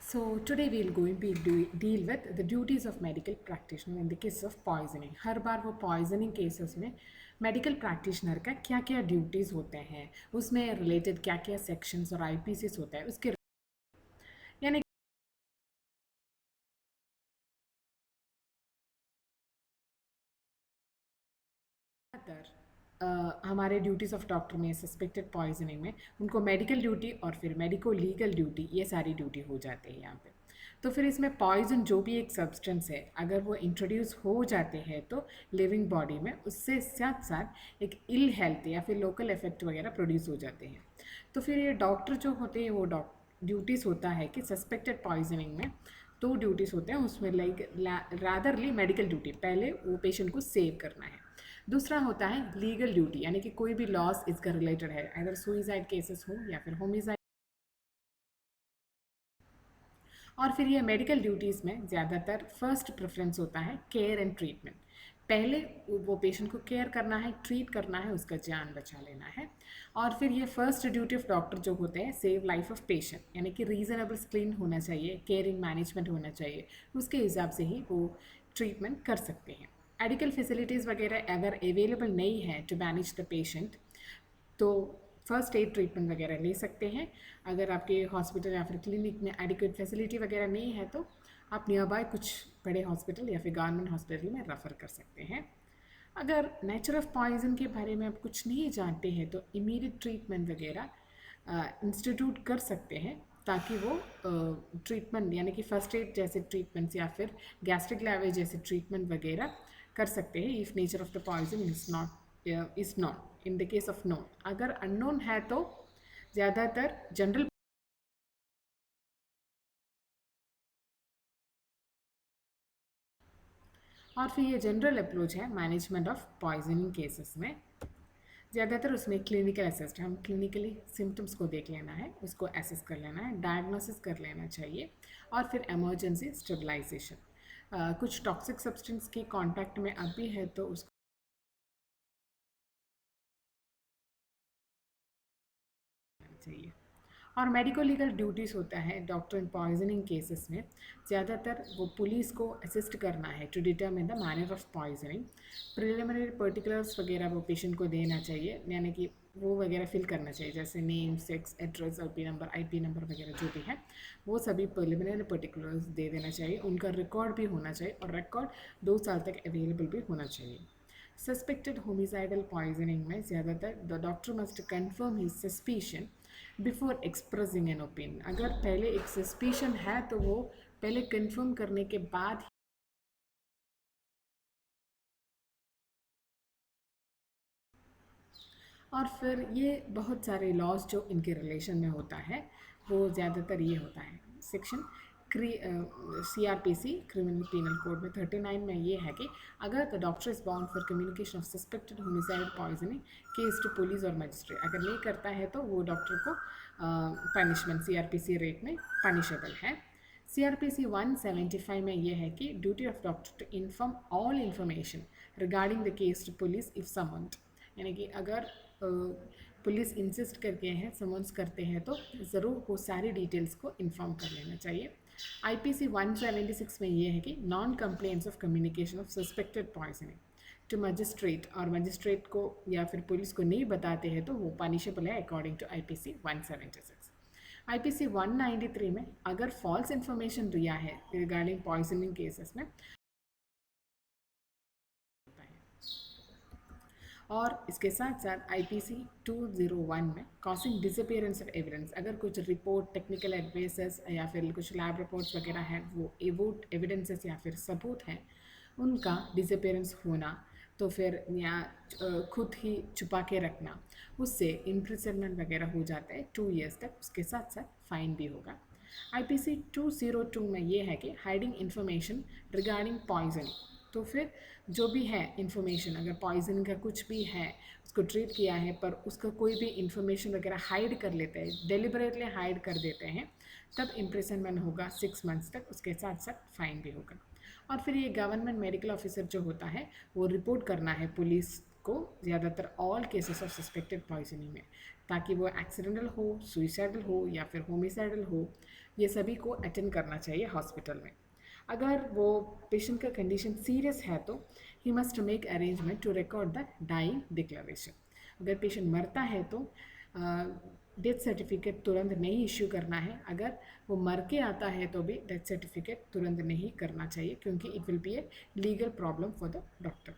So today we'll going to deal with the duties of medical practitioner in the case of poisoning. हर बार वो poisoning cases में medical practitioner का क्या क्या duties होते हैं, उसमें रिलेटेड क्या क्या सेक्शंस और आईपीसीस होता है उसके यानी हमारे ड्यूटीज़ ऑफ डॉक्टर में सस्पेक्टेड पॉइजनिंग में उनको मेडिकल ड्यूटी और फिर मेडिको लीगल ड्यूटी ये सारी ड्यूटी हो जाती है यहाँ पे। तो फिर इसमें पॉइजन जो भी एक सब्सटेंस है अगर वो इंट्रोड्यूस हो जाते हैं तो लिविंग बॉडी में उससे साथ साथ एक इल हेल्थ या फिर लोकल इफेक्ट वगैरह प्रोड्यूस हो जाते हैं। तो फिर ये डॉक्टर जो होते हैं वो ड्यूटीज़ होता है कि सस्पेक्टेड पॉइजनिंग में दो ड्यूटीज़ होते हैं उसमें लाइक रादरली मेडिकल ड्यूटी पहले वो पेशेंट को सेव करना है, दूसरा होता है लीगल ड्यूटी यानी कि कोई भी लॉस इसका रिलेटेड है अगर सुइसाइड केसेस हो या फिर होमिसाइड। और फिर ये मेडिकल ड्यूटीज़ में ज़्यादातर फर्स्ट प्रेफरेंस होता है केयर एंड ट्रीटमेंट। पहले वो पेशेंट को केयर करना है, ट्रीट करना है, उसका जान बचा लेना है। और फिर ये फर्स्ट ड्यूटी ऑफ डॉक्टर जो होते हैं सेव लाइफ ऑफ पेशेंट यानी कि रीजनेबल स्क्रीन होना चाहिए, केयरिंग मैनेजमेंट होना चाहिए, उसके हिसाब से ही वो ट्रीटमेंट कर सकते हैं। मेडिकल फैसिलिटीज़ वगैरह अगर अवेलेबल नहीं है टू मैनेज द पेशेंट तो फर्स्ट एड ट्रीटमेंट वगैरह ले सकते हैं। अगर आपके हॉस्पिटल या फिर क्लिनिक में एडिक्वेट फैसिलिटी वगैरह नहीं है तो आप नियर बाय कुछ बड़े हॉस्पिटल या फिर गवर्नमेंट हॉस्पिटल में रेफ़र कर सकते हैं। अगर नेचर ऑफ पॉइजन के बारे में आप कुछ नहीं जानते हैं तो इमीडिएट ट्रीटमेंट वगैरह इंस्टीट्यूट कर सकते हैं ताकि वो ट्रीटमेंट यानी कि फर्स्ट एड जैसे ट्रीटमेंट्स या फिर गैस्ट्रिक लैवेज जैसे ट्रीटमेंट वगैरह कर सकते हैं if nature of the poison is not in the case of known. अगर अननोन है तो ज़्यादातर जनरल और फिर ये जनरल अप्रोच है मैनेजमेंट ऑफ पॉइजनिंग केसेस में। ज़्यादातर उसमें क्लिनिकल असेस्ड हम क्लिनिकली सिम्टम्स को देख लेना है, उसको असेस कर लेना है, डायग्नोसिस कर लेना चाहिए और फिर इमरजेंसी स्टेबलाइजेशन। कुछ टॉक्सिक सब्सटेंस के कांटेक्ट में अब भी है तो उसको चाहिए। और मेडिको लीगल ड्यूटीज़ होता है डॉक्टर इन पॉइजनिंग केसेस में ज़्यादातर वो पुलिस को असिस्ट करना है to determine the manner of poisoning. Preliminary particulars वगैरह वो पेशेंट को देना चाहिए यानी कि वो वगैरह फिल करना चाहिए जैसे name, sex, address, LP number, IP number वगैरह जो भी है वो सभी प्रिलिमिनरी पर्टिकुलर्स दे देना चाहिए। उनका रिकॉर्ड भी होना चाहिए और रिकॉर्ड 2 साल तक अवेलेबल भी होना चाहिए। सस्पेक्टेड होमिसाइडल पॉइजनिंग में ज़्यादातर the doctor must confirm his suspicion before expressing an opinion. अगर पहले एक सस्पिशन है तो वो पहले कंफर्म करने के बाद और फिर ये बहुत सारे लॉज जो इनके रिलेशन में होता है वो ज़्यादातर ये होता है section CRPC criminal penal code में 39 में ये है कि अगर the doctor is bound for communication of suspected homicide poisoning case to police और मजिस्ट्रेट, अगर नहीं करता है तो वो डॉक्टर को पनिशमेंट CRPC रेट में पनिशेबल है। CRPC 175 में ये है कि duty of doctor to inform all information regarding the case to police if summoned, यानी कि अगर पुलिस इंसिस्ट करके हैं समन्स करते हैं तो ज़रूर वो सारी डिटेल्स को इन्फॉर्म कर लेना चाहिए। IPC 176 में ये है कि non complaints of communication of suspected poisoning to magistrate और मजिस्ट्रेट को या फिर पुलिस को नहीं बताते हैं तो वो पनिशेबल है अकॉर्डिंग टू IPC 176। IPC 193 में अगर फॉल्स इन्फॉर्मेशन दिया है रिगार्डिंग पॉइजनिंग केसेस में और इसके साथ साथ IPC 201 में कॉसिंग डिसअपियरेंस ऑफ एविडेंस, अगर कुछ रिपोर्ट, टेक्निकल एडवाइसेस या फिर कुछ लैब रिपोर्ट्स वगैरह हैं वो एविडेंसेस या फिर सबूत हैं उनका डिसअपियरेंस होना तो फिर या खुद ही छुपा के रखना उससे इम्प्रिजनमेंट वगैरह हो जाता है 2 ईयर्स तक, उसके साथ साथ फाइन भी होगा। IPC 202 में ये है कि हाइडिंग इन्फॉर्मेशन रिगार्डिंग पॉइजनिंग, तो फिर जो भी है इन्फॉर्मेशन अगर पॉइजन का कुछ भी है उसको ट्रीट किया है पर उसका कोई भी इन्फॉर्मेशन वगैरह हाइड कर लेते हैं, डेलिबरेटली हाइड कर देते हैं, तब इम्प्रिजनमेंट होगा 6 मंथ्स तक, उसके साथ साथ फाइन भी होगा। और फिर ये गवर्नमेंट मेडिकल ऑफिसर जो होता है वो रिपोर्ट करना है पुलिस को ज़्यादातर all cases of suspected poisoning में, ताकि वो एक्सीडेंटल हो, सुइसाइडल हो या फिर होमिसाइडल हो, ये सभी को अटेंड करना चाहिए हॉस्पिटल में। अगर वो पेशेंट का कंडीशन सीरियस है तो he must make arrangement to record the dying declaration. अगर पेशेंट मरता है तो डेथ सर्टिफिकेट तुरंत नहीं इश्यू करना है। अगर वो मर के आता है तो भी डेथ सर्टिफिकेट तुरंत नहीं करना चाहिए, क्योंकि it will be a legal problem for the doctor.